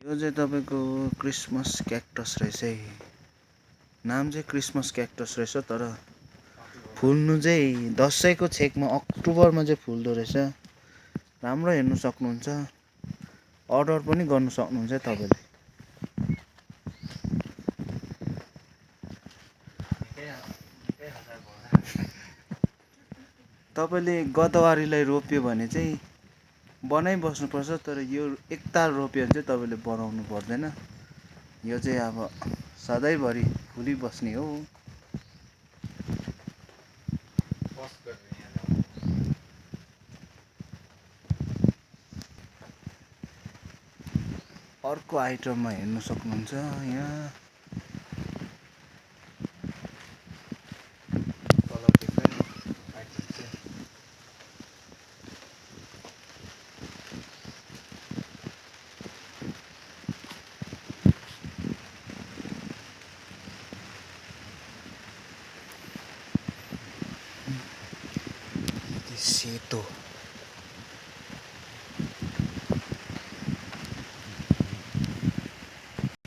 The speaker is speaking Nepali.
यो चाहिँ तपाईको क्रिसमस क्याक्टस रहेछ है। नाम चाहिँ क्रिसमस क्याक्टस रहेछ, तर फुल्नु चाहिँ दसैँको छेकमा अक्टोबरमा चाहिँ फुल्दो रहेछ। राम्रो हेर्नु सक्नुहुन्छ, अर्डर पनि गर्नु सक्नुहुन्छ तपाईँले। तपाईँले गदवारीलाई रोप्यो भने चाहिँ बनाइबस्नुपर्छ, तर यो एकताल रोप्यो भने चाहिँ तपाईँले बनाउनु पर्दैन। यो चाहिँ अब सधैँभरि फुलिबस्ने हो। अर्को आइटममा हेर्नु सक्नुहुन्छ यहाँ कलर डिफरेन्ट आइटम चाहिँ सेतो